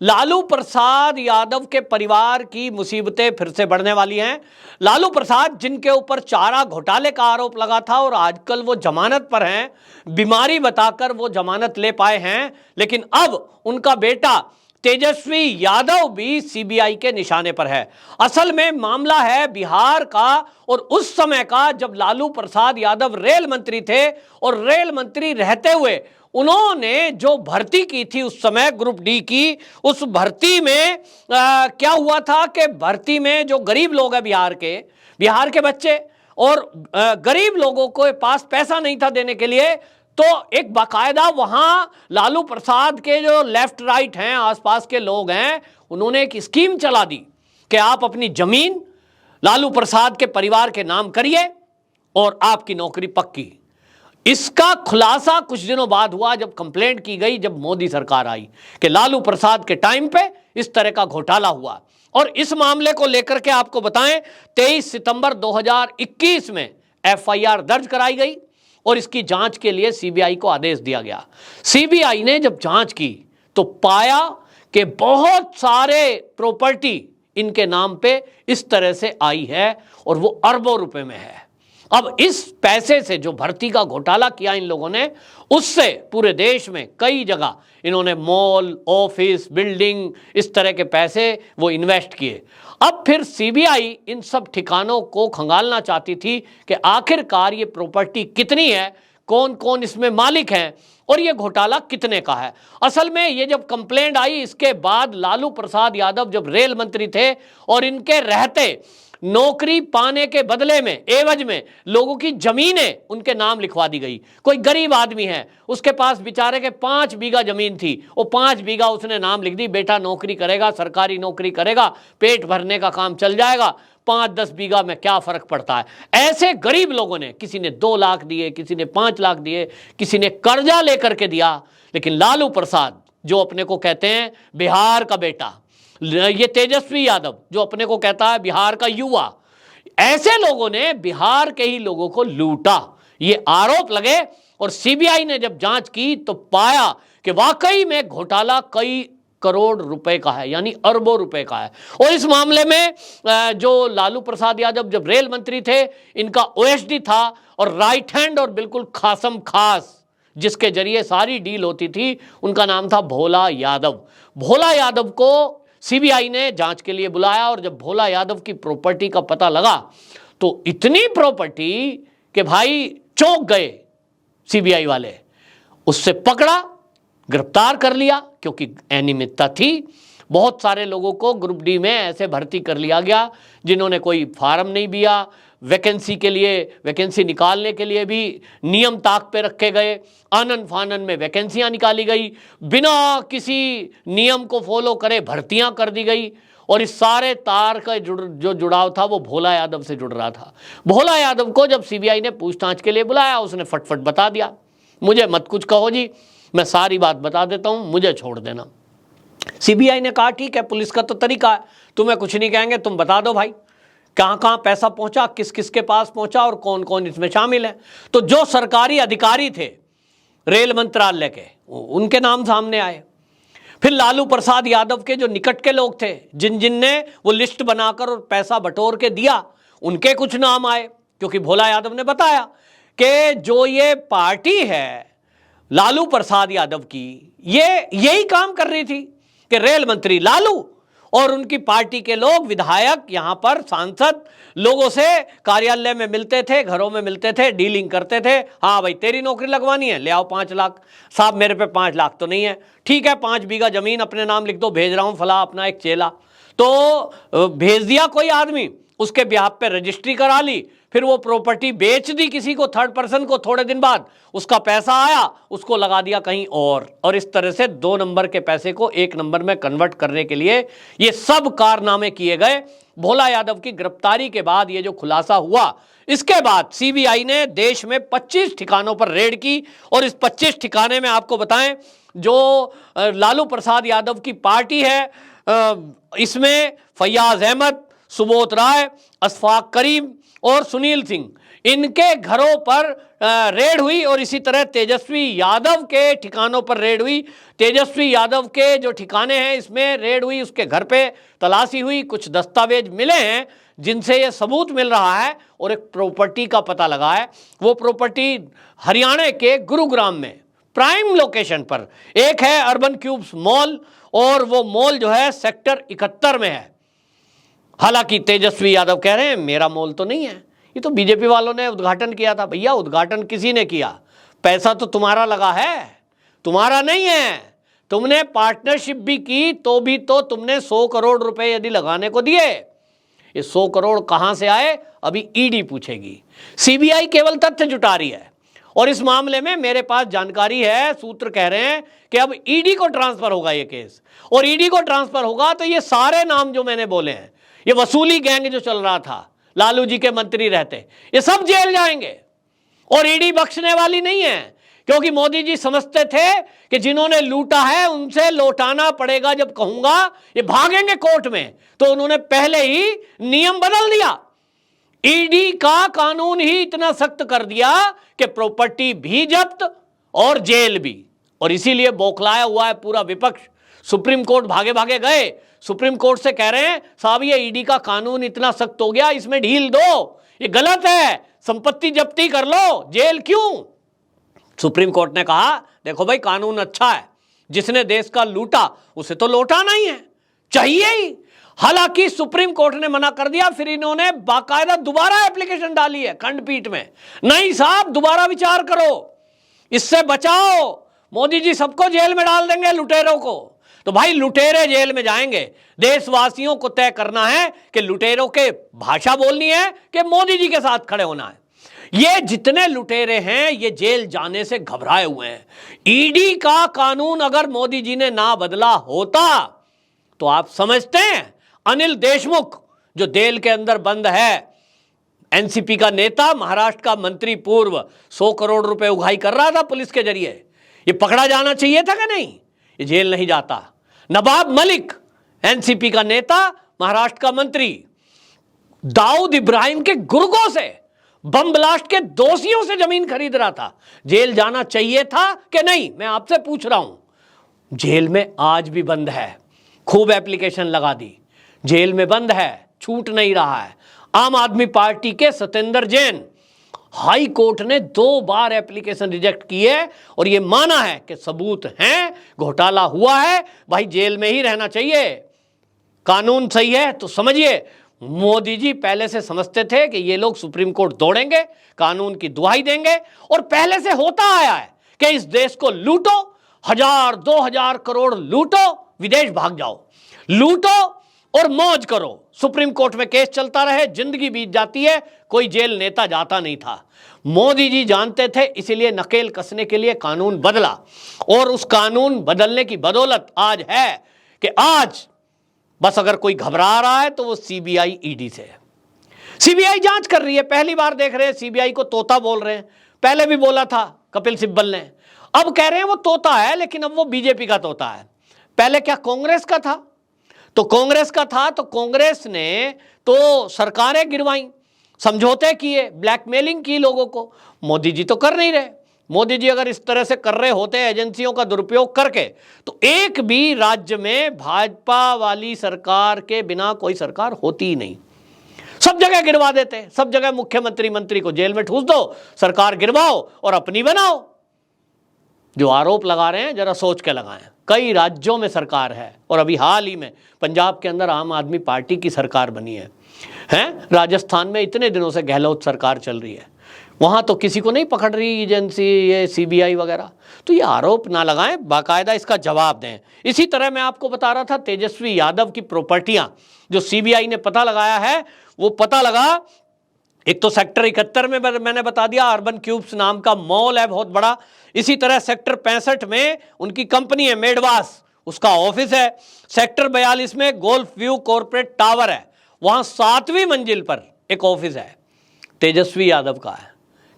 लालू प्रसाद यादव के परिवार की मुसीबतें फिर से बढ़ने वाली हैं। लालू प्रसाद, जिनके ऊपर चारा घोटाले का आरोप लगा था और आजकल वो जमानत पर हैं, बीमारी बताकर वो जमानत ले पाए हैं, लेकिन अब उनका बेटा तेजस्वी यादव भी सीबीआई के निशाने पर है। असल में मामला है बिहार का, और उस समय का जब लालू प्रसाद यादव रेल मंत्री थे, और रेल मंत्री रहते हुए उन्होंने जो भर्ती की थी उस समय ग्रुप डी की, उस भर्ती में क्या हुआ था कि भर्ती में जो गरीब लोग हैं बिहार के बच्चे, और गरीब लोगों के पास पैसा नहीं था देने के लिए, तो एक बाकायदा वहां लालू प्रसाद के जो लेफ्ट राइट हैं, आसपास के लोग हैं, उन्होंने एक स्कीम चला दी कि आप अपनी जमीन लालू प्रसाद के परिवार के नाम करिए और आपकी नौकरी पक्की। इसका खुलासा कुछ दिनों बाद हुआ जब कंप्लेंट की गई, जब मोदी सरकार आई, कि लालू प्रसाद के टाइम पे इस तरह का घोटाला हुआ। और इस मामले को लेकर के आपको बताएं, 23 सितंबर 2021 में एफआईआर दर्ज कराई गई और इसकी जांच के लिए सीबीआई को आदेश दिया गया। सीबीआई ने जब जांच की तो पाया कि बहुत सारे प्रॉपर्टी इनके नाम पे इस तरह से आई है और वो अरबों रुपए में है। अब इस पैसे से जो भर्ती का घोटाला किया इन लोगों ने, उससे पूरे देश में कई जगह इन्होंने मॉल, ऑफिस, बिल्डिंग, इस तरह के पैसे वो इन्वेस्ट किए। अब फिर सीबीआई इन सब ठिकानों को खंगालना चाहती थी कि आखिरकार ये प्रॉपर्टी कितनी है, कौन कौन इसमें मालिक हैं और ये घोटाला कितने का है। असल में ये जब कंप्लेंट आई, इसके बाद लालू प्रसाद यादव जब रेल मंत्री थे और इनके रहते नौकरी पाने के बदले में, एवज में, लोगों की जमीनें उनके नाम लिखवा दी गई। कोई गरीब आदमी है, उसके पास बेचारे के 5 बीघा जमीन थी, वो 5 बीघा उसने नाम लिख दी, बेटा नौकरी करेगा, सरकारी नौकरी करेगा, पेट भरने का काम चल जाएगा, 5-10 बीघा में क्या फर्क पड़ता है। ऐसे गरीब लोगों ने, किसी ने 2 लाख दिए, किसी ने 5 लाख दिए, किसी ने कर्जा लेकर के दिया। लेकिन लालू प्रसाद, जो अपने को कहते हैं बिहार का बेटा, ये तेजस्वी यादव जो अपने को कहता है बिहार का युवा, ऐसे लोगों ने बिहार के ही लोगों को लूटा, ये आरोप लगे। और सीबीआई ने जब जांच की तो पाया कि वाकई में घोटाला कई करोड़ रुपए का है, यानी अरबों रुपए का है। और इस मामले में जो लालू प्रसाद यादव जब रेल मंत्री थे, इनका ओएसडी था और राइट हैंड और बिल्कुल खासम खास, जिसके जरिए सारी डील होती थी, उनका नाम था भोला यादव। भोला यादव को सीबीआई ने जांच के लिए बुलाया और जब भोला यादव की प्रॉपर्टी का पता लगा तो इतनी प्रॉपर्टी कि भाई चौंक गए सीबीआई वाले। उससे पकड़ा, गिरफ्तार कर लिया, क्योंकि अनियमितता थी। बहुत सारे लोगों को ग्रुप डी में ऐसे भर्ती कर लिया गया जिन्होंने कोई फार्म नहीं दिया। वैकेंसी के लिए, वैकेंसी निकालने के लिए भी नियम ताक पे रखे गए। आनन फानन में वैकेंसियां निकाली गई, बिना किसी नियम को फॉलो करे भर्तियां कर दी गई। और इस सारे तार का जो जुड़ाव था वो भोला यादव से जुड़ रहा था। भोला यादव को जब सीबीआई ने पूछताछ के लिए बुलाया, उसने फटफट बता दिया, मुझे मत कुछ कहो जी, मैं सारी बात बता देता हूं, मुझे छोड़ देना। सीबीआई ने कहा ठीक है, पुलिस का तो तरीका है, तुम्हें कुछ नहीं कहेंगे, तुम बता दो भाई कहां कहां पैसा पहुंचा, किस किस के पास पहुंचा और कौन कौन इसमें शामिल है। तो जो सरकारी अधिकारी थे रेल मंत्रालय के, उनके नाम सामने आए। फिर लालू प्रसाद यादव के जो निकट के लोग थे, जिन जिन ने वो लिस्ट बनाकर और पैसा बटोर के दिया, उनके कुछ नाम आए, क्योंकि भोला यादव ने बताया कि जो ये पार्टी है लालू प्रसाद यादव की, ये यही काम कर रही थी कि रेल मंत्री लालू और उनकी पार्टी के लोग, विधायक, यहां पर सांसद, लोगों से कार्यालय में मिलते थे, घरों में मिलते थे, डीलिंग करते थे। हाँ भाई, तेरी नौकरी लगवानी है, ले आओ 5 लाख। साहब मेरे पे 5 लाख तो नहीं है, ठीक है 5 बीघा जमीन अपने नाम लिख दो, भेज रहा हूं फला अपना एक चेला। तो भेज दिया कोई आदमी, उसके बिहाफ पे रजिस्ट्री करा ली, फिर वो प्रॉपर्टी बेच दी किसी को, थर्ड पर्सन को। थोड़े दिन बाद उसका पैसा आया, उसको लगा दिया कहीं और इस तरह से 2 नंबर के पैसे को 1 नंबर में कन्वर्ट करने के लिए ये सब कारनामे किए गए। भोला यादव की गिरफ्तारी के बाद ये जो खुलासा हुआ, इसके बाद सीबीआई ने देश में 25 ठिकानों पर रेड की। और इस 25 ठिकाने में आपको बताएं, जो लालू प्रसाद यादव की पार्टी है, इसमें फैयाज अहमद, सुबोध राय, अशफाक करीम और सुनील सिंह, इनके घरों पर रेड हुई और इसी तरह तेजस्वी यादव के ठिकानों पर रेड हुई। तेजस्वी यादव के जो ठिकाने हैं इसमें रेड हुई, उसके घर पे तलाशी हुई, कुछ दस्तावेज मिले हैं जिनसे ये सबूत मिल रहा है और एक प्रॉपर्टी का पता लगा है। वो प्रॉपर्टी हरियाणा के गुरुग्राम में प्राइम लोकेशन पर एक है, अर्बन क्यूब्स मॉल, और वो मॉल जो है सेक्टर 71 में है। हालांकि तेजस्वी यादव कह रहे हैं मेरा मॉल तो नहीं है, ये तो बीजेपी वालों ने उद्घाटन किया था। भैया उद्घाटन किसी ने किया, पैसा तो तुम्हारा लगा है, तुम्हारा नहीं है। तुमने पार्टनरशिप भी की तो भी तो तुमने 100 करोड़ रुपए यदि लगाने को दिए, ये 100 करोड़ कहां से आए अभी ईडी पूछेगी। सीबीआई केवल तथ्य जुटा रही है और इस मामले में मेरे पास जानकारी है, सूत्र कह रहे हैं कि अब ईडी को ट्रांसफर होगा ये केस, और ईडी को ट्रांसफर होगा तो ये सारे नाम जो मैंने बोले हैं, ये वसूली गैंग जो चल रहा था लालू जी के मंत्री रहते, ये सब जेल जाएंगे। और ईडी बख्शने वाली नहीं है, क्योंकि मोदी जी समझते थे कि जिन्होंने लूटा है उनसे लौटाना पड़ेगा। जब कहूंगा ये भागेंगे कोर्ट में, तो उन्होंने पहले ही नियम बदल दिया। ईडी का कानून ही इतना सख्त कर दिया कि प्रॉपर्टी भी जब्त और जेल भी, और इसीलिए बौखलाया हुआ है पूरा विपक्ष। सुप्रीम कोर्ट भागे भागे गए, सुप्रीम कोर्ट से कह रहे हैं साहब ये ईडी का कानून इतना सख्त हो गया, इसमें ढील दो, ये गलत है, संपत्ति जब्ती कर लो, जेल क्यों। सुप्रीम कोर्ट ने कहा देखो भाई कानून अच्छा है, जिसने देश का लूटा उसे तो लौटाना ही है, चाहिए ही। हालांकि सुप्रीम कोर्ट ने मना कर दिया, फिर इन्होंने बाकायदा दोबारा एप्लीकेशन डाली है खंडपीठ में, नहीं साहब दोबारा विचार करो, इससे बचाओ, मोदी जी सबको जेल में डाल देंगे लुटेरों को। तो भाई लुटेरे जेल में जाएंगे, देशवासियों को तय करना है कि लुटेरों के भाषा बोलनी है कि मोदी जी के साथ खड़े होना है। ये जितने लुटेरे हैं ये जेल जाने से घबराए हुए हैं। ईडी का कानून अगर मोदी जी ने ना बदला होता तो आप समझते हैं अनिल देशमुख जो जेल के अंदर बंद है, एनसीपी का नेता, महाराष्ट्र का मंत्री पूर्व, 100 करोड़ रुपए उगाही कर रहा था पुलिस के जरिए, ये पकड़ा जाना चाहिए था कि नहीं, ये जेल नहीं जाता। नवाब मलिक एनसीपी का नेता, महाराष्ट्र का मंत्री, दाऊद इब्राहिम के गुर्गों से, बम ब्लास्ट के दोषियों से जमीन खरीद रहा था, जेल जाना चाहिए था कि नहीं, मैं आपसे पूछ रहा हूं। जेल में आज भी बंद है, खूब एप्लीकेशन लगा दी, जेल में बंद है, छूट नहीं रहा है। आम आदमी पार्टी के सत्येंद्र जैन, हाई कोर्ट ने 2 बार एप्लीकेशन रिजेक्ट की है और यह माना है कि सबूत हैं, घोटाला हुआ है, भाई जेल में ही रहना चाहिए। कानून सही है तो समझिए, मोदी जी पहले से समझते थे कि ये लोग सुप्रीम कोर्ट दौड़ेंगे, कानून की दुहाई देंगे, और पहले से होता आया है कि इस देश को लूटो, 1000-2000 करोड़ लूटो, विदेश भाग जाओ, लूटो और मौज करो, सुप्रीम कोर्ट में केस चलता रहे, जिंदगी बीत जाती है, कोई जेल नेता जाता नहीं था। मोदी जी जानते थे, इसीलिए नकेल कसने के लिए कानून बदला, और उस कानून बदलने की बदौलत आज है कि आज बस अगर कोई घबरा रहा है तो वो सीबीआई ईडी से है। सीबीआई जांच कर रही है, पहली बार देख रहे हैं सीबीआई को तोता बोल रहे हैं, पहले भी बोला था कपिल सिब्बल ने, अब कह रहे हैं वो तोता है लेकिन अब वो बीजेपी का तोता है। पहले क्या कांग्रेस का था, तो कांग्रेस का था तो कांग्रेस ने तो सरकारें गिरवाई, समझौते किए, ब्लैकमेलिंग की लोगों को। मोदी जी तो कर नहीं रहे। मोदी जी अगर इस तरह से कर रहे होते एजेंसियों का दुरुपयोग करके, तो एक भी राज्य में भाजपा वाली सरकार के बिना कोई सरकार होती ही नहीं, सब जगह गिरवा देते, सब जगह मुख्यमंत्री मंत्री को जेल में ठूस दो, सरकार गिरवाओ और अपनी बनाओ। जो आरोप लगा रहे हैं जरा सोच के लगाएं, कई राज्यों में सरकार है, और अभी हाल ही में पंजाब के अंदर आम आदमी पार्टी की सरकार बनी है, राजस्थान में इतने दिनों से गहलोत सरकार चल रही है, वहाँ तो किसी को नहीं पकड़ रही एजेंसी, ये सीबीआई वगैरह। तो ये आरोप ना लगाएं, बाकायदा इसका जवाब दें। इसी तरह मैं आपको बता रहा था तेजस्वी यादव की प्रॉपर्टियां जो सीबीआई ने पता लगाया है, वो पता लगा, एक तो सेक्टर 71 में मैंने बता दिया, अर्बन क्यूब्स नाम का मॉल है बहुत बड़ा। इसी तरह सेक्टर 65 में उनकी कंपनी है मेडवास, उसका ऑफिस है। सेक्टर 42 में गोल्फ व्यू कॉर्पोरेट टावर है, वहां 7वीं मंजिल पर एक ऑफिस है, तेजस्वी यादव का है,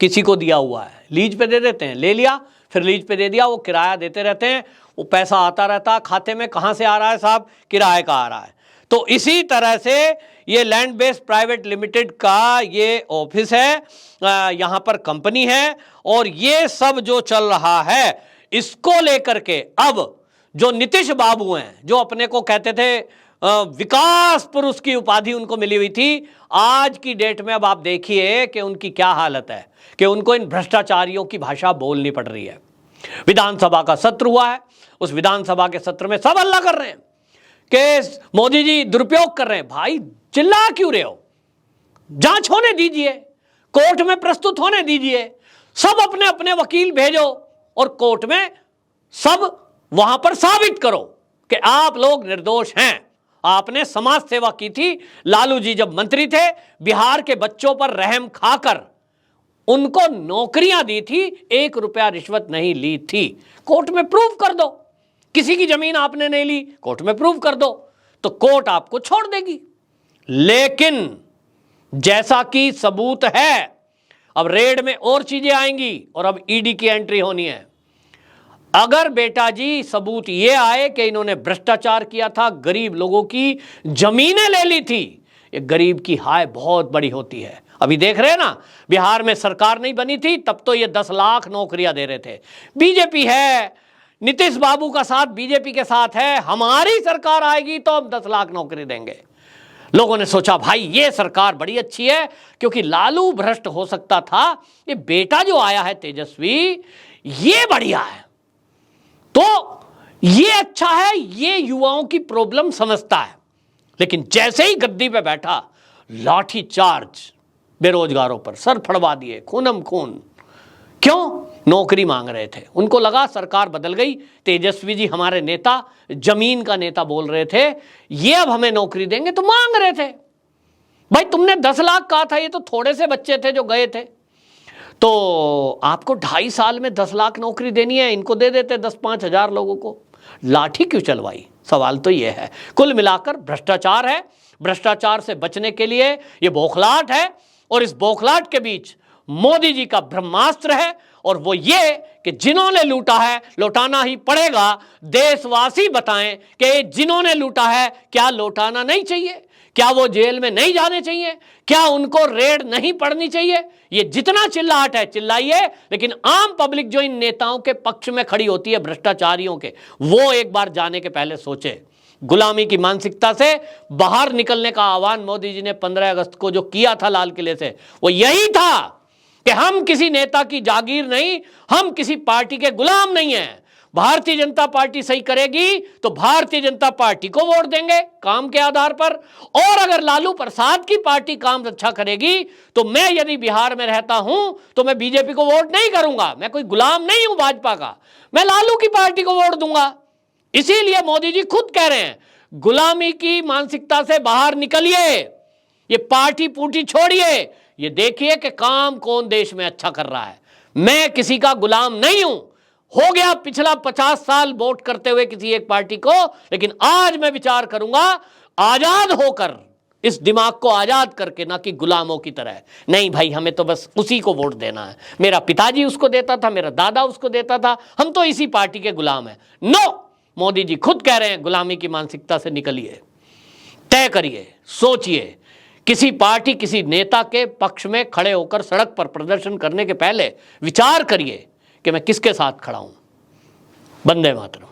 किसी को दिया हुआ है, लीज पे दे देते हैं, ले लिया फिर लीज पे दे दिया, वो किराया देते रहते हैं, वो पैसा आता रहता खाते में, कहां से आ रहा है साहब, किराए का आ रहा है। तो इसी तरह से ये लैंड बेस्ड प्राइवेट लिमिटेड का ये ऑफिस है, यहां पर कंपनी है, और ये सब जो चल रहा है इसको लेकर के अब जो नीतीश बाबू हैं, जो अपने को कहते थे विकास पुरुष की उपाधि उनको मिली हुई थी, आज की डेट में अब आप देखिए कि उनकी क्या हालत है, कि उनको इन भ्रष्टाचारियों की भाषा बोलनी पड़ रही है। विधानसभा का सत्र हुआ है, उस विधानसभा के सत्र में सब हल्ला कर रहे हैं कि मोदी जी दुरुपयोग कर रहे हैं। भाई चिल्ला क्यों रहे हो? जांच होने दीजिए, कोर्ट में प्रस्तुत होने दीजिए, सब अपने अपने वकील भेजो और कोर्ट में सब वहां पर साबित करो कि आप लोग निर्दोष हैं। आपने समाज सेवा की थी, लालू जी जब मंत्री थे बिहार के बच्चों पर रहम खाकर उनको नौकरियां दी थी, 1 रुपया रिश्वत नहीं ली थी। कोर्ट में प्रूव कर दो, किसी की जमीन आपने नहीं ली, कोर्ट में प्रूव कर दो, तो कोर्ट आपको छोड़ देगी। लेकिन जैसा कि सबूत है, अब रेड में और चीजें आएंगी और अब ईडी की एंट्री होनी है। अगर बेटा जी सबूत ये आए कि इन्होंने भ्रष्टाचार किया था, गरीब लोगों की जमीनें ले ली थी, ये गरीब की हाय बहुत बड़ी होती है। अभी देख रहे हैं ना, बिहार में सरकार नहीं बनी थी तब तो ये 10 लाख नौकरियां दे रहे थे। बीजेपी है, नीतीश बाबू का साथ बीजेपी के साथ है, हमारी सरकार आएगी तो हम 10 लाख नौकरी देंगे। लोगों ने सोचा भाई ये सरकार बड़ी अच्छी है, क्योंकि लालू भ्रष्ट हो सकता था, ये बेटा जो आया है तेजस्वी ये बढ़िया है, तो ये अच्छा है, ये युवाओं की प्रॉब्लम समझता है। लेकिन जैसे ही गद्दी पे बैठा, लाठी चार्ज बेरोजगारों पर, सर फड़वा दिए, खूनम खून। क्यों? नौकरी मांग रहे थे, उनको लगा सरकार बदल गई, तेजस्वी जी हमारे नेता, जमीन का नेता बोल रहे थे, ये अब हमें नौकरी देंगे, तो मांग रहे थे। भाई तुमने 10 लाख कहा था, ये तो थोड़े से बच्चे थे जो गए थे, तो आपको 2.5 साल में 10 लाख नौकरी देनी है, इनको दे देते 10-5 हजार लोगों को। लाठी क्यों चलवाई? सवाल तो ये है। कुल मिलाकर भ्रष्टाचार है, भ्रष्टाचार से बचने के लिए ये बौखलाहट है, और इस बौखलाहट के बीच मोदी जी का ब्रह्मास्त्र है, और वो ये कि जिन्होंने लूटा है लौटाना ही पड़ेगा। देशवासी बताएं कि जिन्होंने लूटा है क्या लौटाना नहीं चाहिए? क्या वो जेल में नहीं जाने चाहिए? क्या उनको रेड नहीं पड़नी चाहिए? ये जितना चिल्लाहट है चिल्लाइए, लेकिन आम पब्लिक जो इन नेताओं के पक्ष में खड़ी होती है भ्रष्टाचारियों के, वो एक बार जाने के पहले सोचे। गुलामी की मानसिकता से बाहर निकलने का आह्वान मोदी जी ने 15 अगस्त को जो किया था लाल किले से, वो यही था कि हम किसी नेता की जागीर नहीं, हम किसी पार्टी के गुलाम नहीं हैं। भारतीय जनता पार्टी सही करेगी तो भारतीय जनता पार्टी को वोट देंगे काम के आधार पर, और अगर लालू प्रसाद की पार्टी काम अच्छा करेगी तो मैं यदि बिहार में रहता हूं तो मैं बीजेपी को वोट नहीं करूंगा। मैं कोई गुलाम नहीं हूं भाजपा का, मैं लालू की पार्टी को वोट दूंगा। इसीलिए मोदी जी खुद कह रहे हैं गुलामी की मानसिकता से बाहर निकलिए, ये पार्टी पूटी छोड़िए, ये देखिए कि काम कौन देश में अच्छा कर रहा है। मैं किसी का गुलाम नहीं हूं। हो गया पिछला 50 साल वोट करते हुए किसी एक पार्टी को, लेकिन आज मैं विचार करूंगा आजाद होकर, इस दिमाग को आजाद करके, ना कि गुलामों की तरह। नहीं भाई हमें तो बस उसी को वोट देना है, मेरा पिताजी उसको देता था, मेरा दादा उसको देता था, हम तो इसी पार्टी के गुलाम हैं। नो, मोदी जी खुद कह रहे हैं गुलामी की मानसिकता से निकलिए, तय करिए, सोचिए। किसी पार्टी किसी नेता के पक्ष में खड़े होकर सड़क पर प्रदर्शन करने के पहले विचार करिए कि मैं किसके साथ खड़ा हूं। वंदे मातरम।